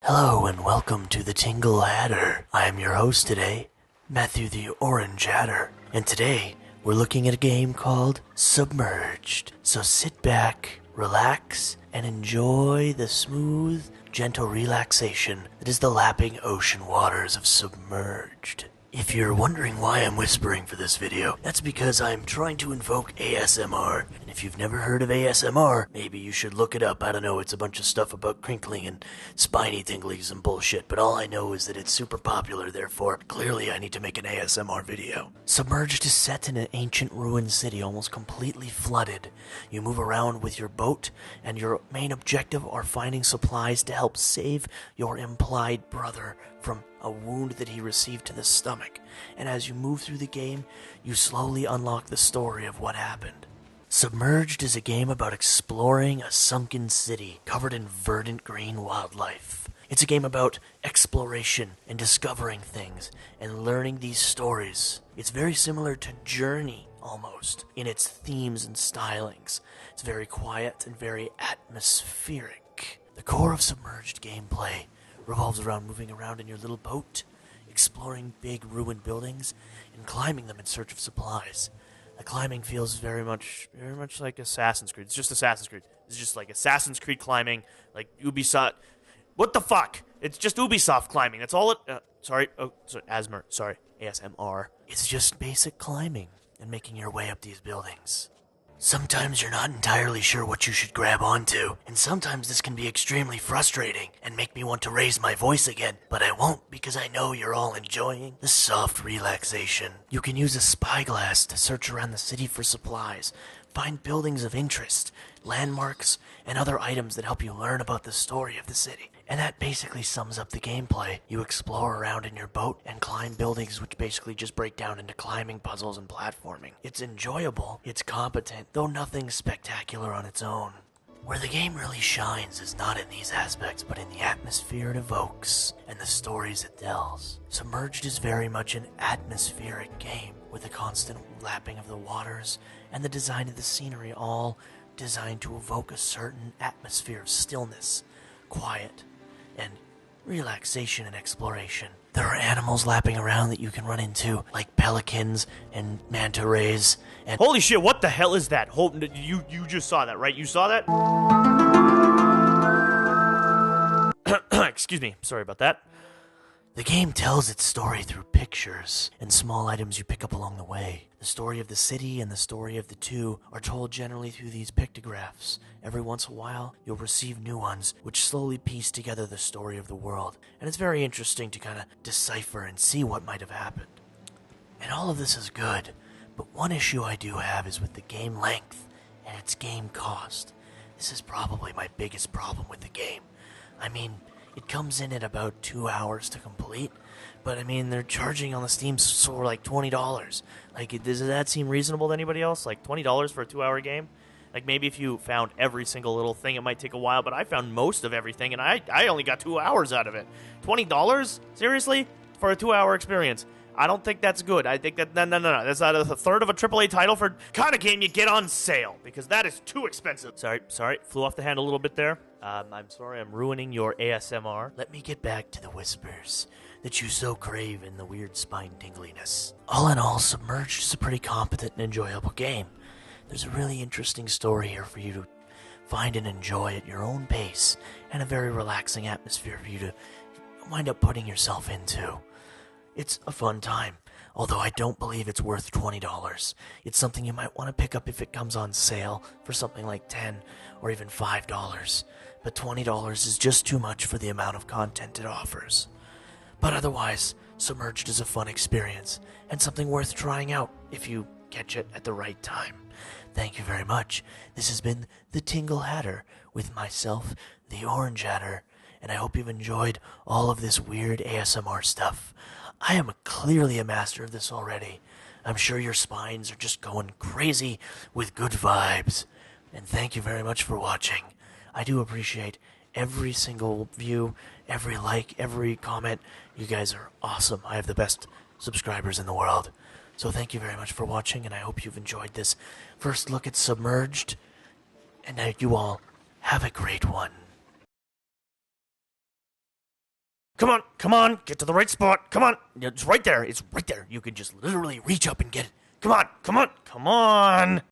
Hello and welcome to the Tingle Hatter. I am your host today, Matthew the Orange Hatter, and today we're looking at a game called Submerged. So sit back, relax, and enjoy the smooth, gentle relaxation that is the lapping ocean waters of Submerged. If you're wondering why I'm whispering for this video, that's because I'm trying to invoke ASMR. And if you've never heard of ASMR, maybe you should look it up. I don't know, it's a bunch of stuff about crinkling and spiny tinglies and bullshit. But all I know is that it's super popular, therefore, clearly I need to make an ASMR video. Submerged is set in an ancient ruined city, almost completely flooded. You move around with your boat, and your main objective are finding supplies to help save your implied brother from a wound that he received to the stomach, and as you move through the game, you slowly unlock the story of what happened. Submerged is a game about exploring a sunken city covered in verdant green wildlife. It's a game about exploration and discovering things and learning these stories. It's very similar to Journey, almost, in its themes and stylings. It's very quiet and very atmospheric. The core of Submerged gameplay revolves around moving around in your little boat, exploring big ruined buildings, and climbing them in search of supplies. The climbing feels very much like Assassin's Creed. It's just Assassin's Creed. It's just like Assassin's Creed climbing, like Ubisoft. What the fuck? It's just Ubisoft climbing. That's all it. ASMR. It's just basic climbing and making your way up these buildings. Sometimes you're not entirely sure what you should grab onto, and sometimes this can be extremely frustrating and make me want to raise my voice again, but I won't because I know you're all enjoying the soft relaxation. You can use a spyglass to search around the city for supplies, find buildings of interest, landmarks, and other items that help you learn about the story of the city. And that basically sums up the gameplay. You explore around in your boat and climb buildings, which basically just break down into climbing puzzles and platforming. It's enjoyable, it's competent, though nothing spectacular on its own. Where the game really shines is not in these aspects, but in the atmosphere it evokes and the stories it tells. Submerged is very much an atmospheric game, with the constant lapping of the waters and the design of the scenery, all designed to evoke a certain atmosphere of stillness, quiet, and relaxation and exploration. There are animals lapping around that you can run into, like pelicans and manta rays, and Holy shit, what the hell is that? You just saw that, right? You saw that? Excuse me, sorry about that. the game tells its story through pictures and small items you pick up along the way. The story of the city and the story of the two are told generally through these pictographs. Every once in a while, you'll receive new ones, which slowly piece together the story of the world. And it's very interesting to kind of decipher and see what might have happened. And all of this is good, but one issue I do have is with the game length and its game cost. This is probably my biggest problem with the game. I mean, it comes in at about 2 hours to complete, but I mean, they're charging on the Steam store like $20. Like, does that seem reasonable to anybody else? Like, $20 for a 2-hour game? Like, maybe if you found every single little thing, it might take a while, but I found most of everything, and I only got 2 hours out of it. $20? Seriously? For a 2-hour experience? I don't think that's good. I think that, no. That's not a third of a AAA title for kind of game you get on sale, because that is too expensive. Sorry, flew off the handle a little bit there. I'm sorry, I'm ruining your ASMR. Let me get back to the whispers that you so crave in the weird spine tingliness. All in all, Submerged is a pretty competent and enjoyable game. There's a really interesting story here for you to find and enjoy at your own pace, and a very relaxing atmosphere for you to wind up putting yourself into. It's a fun time, although I don't believe it's worth $20. It's something you might want to pick up if it comes on sale for something like $10 or even $5. But $20 is just too much for the amount of content it offers. But otherwise, Submerged is a fun experience and something worth trying out if you catch it at the right time. Thank you very much. This has been the Tingle Hatter with myself, the Orange Hatter, and I hope you've enjoyed all of this weird ASMR stuff. I am clearly a master of this already. I'm sure your spines are just going crazy with good vibes. And thank you very much for watching. I do appreciate every single view, every like, every comment. You guys are awesome. I have the best subscribers in the world. So thank you very much for watching, and I hope you've enjoyed this first look at Submerged. And you all have a great one. Come on, get to the right spot. Come on. It's right there. It's right there. You can just literally reach up and get it. Come on.